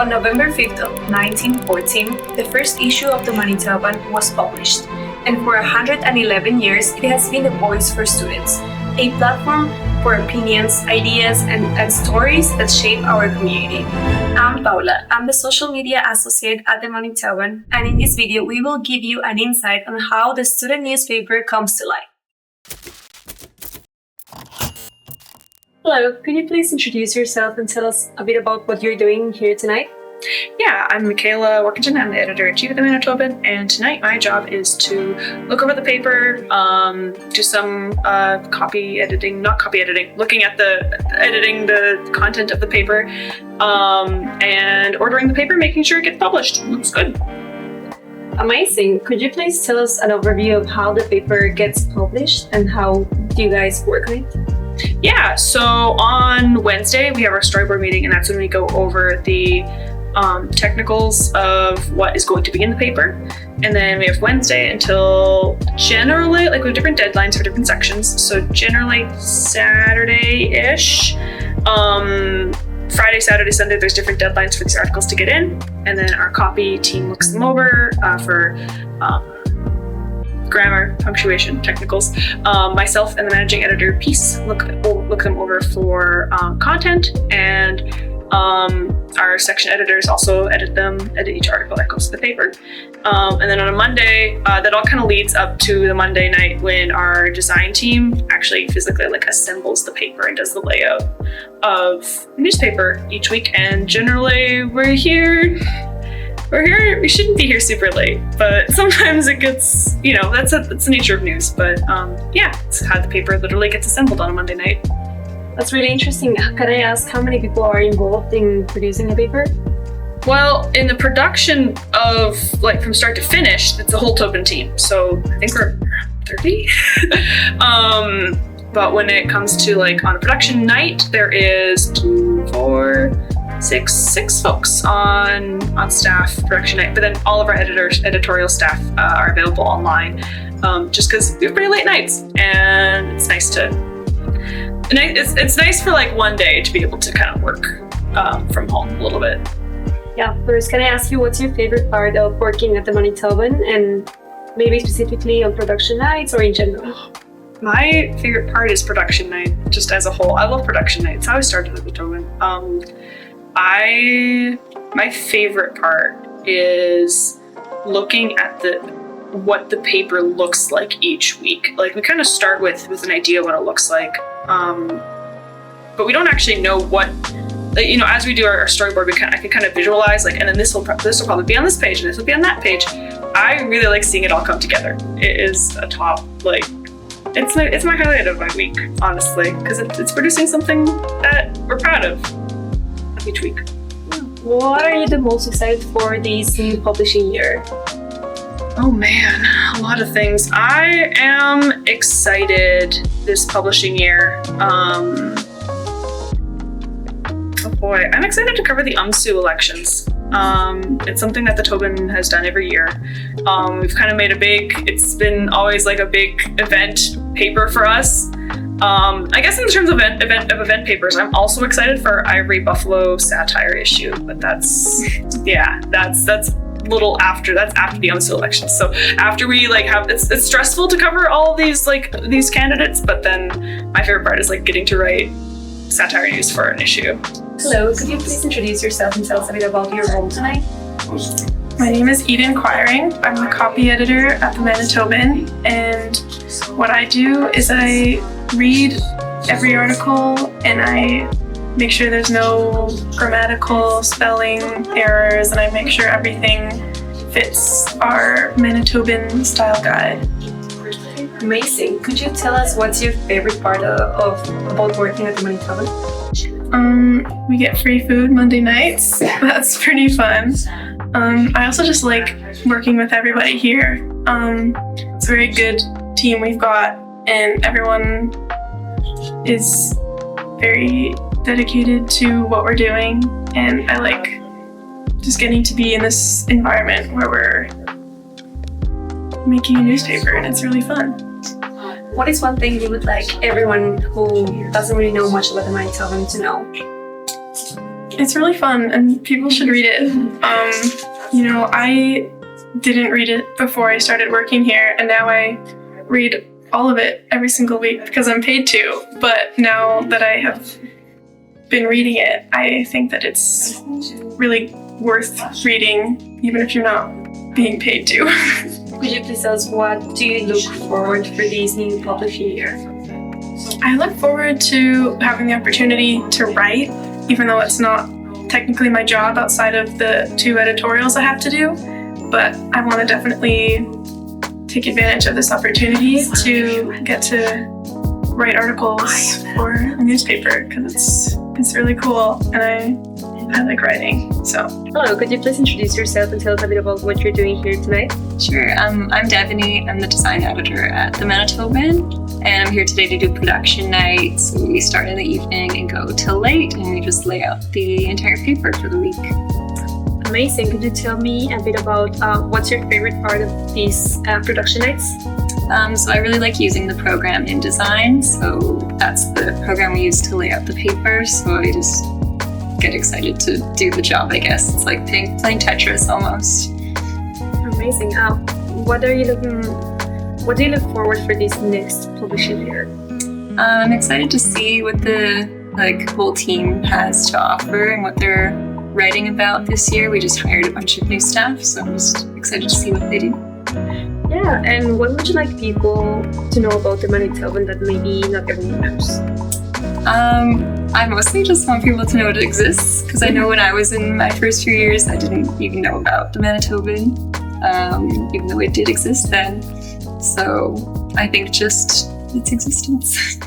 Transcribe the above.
On November 5th of 1914, the first issue of the Manitoban was published, and for 111 years it has been a voice for students, a platform for opinions, ideas, and stories that shape our community. I'm Paula. I'm the social media associate at the Manitoban, and in this video we will give you an insight on how the student newspaper comes to life. Hello, could you please introduce yourself and tell us a bit about what you're doing here tonight? Yeah, I'm Michaela Workington. I'm the editor-in-chief of the Manitoban, and tonight my job is to look over the paper, do some looking at editing the content of the paper, and ordering the paper, making sure it gets published. Looks good. Amazing. Could you please tell us an overview of how the paper gets published and how do you guys work on it? Yeah, so on Wednesday we have our storyboard meeting, and that's when we go over the technicals of what is going to be in the paper. And then we have Wednesday until generally, we have different deadlines for different sections. So generally Saturday-ish, Friday, Saturday, Sunday, there's different deadlines for these articles to get in. And then our copy team looks them over for grammar, punctuation, technicals. Myself and the managing editor Peace look them over for content, and our section editors also edit each article that goes to the paper. And then on a Monday, that all kind of leads up to the Monday night when our design team actually physically assembles the paper and does the layout of the newspaper each week. And generally we're here, we shouldn't be here super late, but sometimes it gets, that's the nature of news. But yeah, it's how the paper literally gets assembled on a Monday night. That's really interesting. Can I ask how many people are involved in producing a paper? Well, in the production of from start to finish, it's a whole Tobin team. So I think we're 30. But when it comes to on a production night, there is 6 folks on staff production night. But then all of our editorial staff are available online, just because we have pretty late nights, and it's nice to. It's nice for one day to be able to kind of work from home a little bit. Yeah, first, can I ask you what's your favorite part of working at the Manitoban, and maybe specifically on production nights or in general? My favorite part is production night, just as a whole. I love production nights. How I started at the Manitoban. My favorite part is looking at what the paper looks like each week. We kind of start with an idea of what it looks like, but we don't actually know what. As we do our storyboard, I can kind of visualize, and then this will probably be on this page, and this will be on that page. I really like seeing it all come together. It is a top, it's my highlight of my week, honestly, because it's producing something that we're proud of each week. What are you the most excited for this new publishing year? Oh man, a lot of things. I am excited this publishing year. I'm excited to cover the UMSU elections. It's something that the Tobin has done every year. We've kind of made it's been always a big event paper for us. I guess in terms of event papers, I'm also excited for our Ivory Buffalo satire issue, but that's little after the UMSU election. So after we have it's stressful to cover all these these candidates, but then my favorite part is getting to write satire news for an issue. Hello, could you please introduce yourself and tell us a bit about your role tonight? My name is Eden Quiring. I'm the copy editor at the Manitoban, and what I do is I read every article and I make sure there's no grammatical spelling errors, and I make sure everything fits our Manitoban style guide. Amazing. Could you tell us what's your favorite part about working at the Manitoban? We get free food Monday nights. That's pretty fun. I also just like working with everybody here. It's a very good team we've got, and everyone is very dedicated to what we're doing, and I like just getting to be in this environment where we're making a newspaper, and it's really fun. What is one thing you would like everyone who doesn't really know much about the Manitoban to know? It's really fun and people should read it. I didn't read it before I started working here, and now I read all of it every single week because I'm paid to. But now that I have been reading it, I think that it's really worth reading, even if you're not being paid to. Could you please tell us what do you look forward for this new publishing year? I look forward to having the opportunity to write, even though it's not technically my job outside of the 2 editorials I have to do. But I want to definitely take advantage of this opportunity to get to write articles for a newspaper because it's really cool and I like writing. So hello, could you please introduce yourself and tell us a bit about what you're doing here tonight? Sure. I'm Devaney. I'm the design editor at the Manitoban, and I'm here today to do production night. So we start in the evening and go till late, and we just lay out the entire paper for the week. Amazing. Could you tell me a bit about what's your favorite part of these production nights? So I really like using the program InDesign. So that's the program we use to lay out the paper. So I just get excited to do the job, I guess. It's like playing Tetris almost. Amazing. What do you look forward for this next publishing year? I'm excited to see what the whole team has to offer and what they're writing about this year. We just hired a bunch of new staff, so I'm just excited to see what they do. Yeah, and what would you like people to know about the Manitoban that maybe not everyone knows? I mostly just want people to know it exists, because I know when I was in my first few years, I didn't even know about the Manitoban, even though it did exist then. So I think just its existence.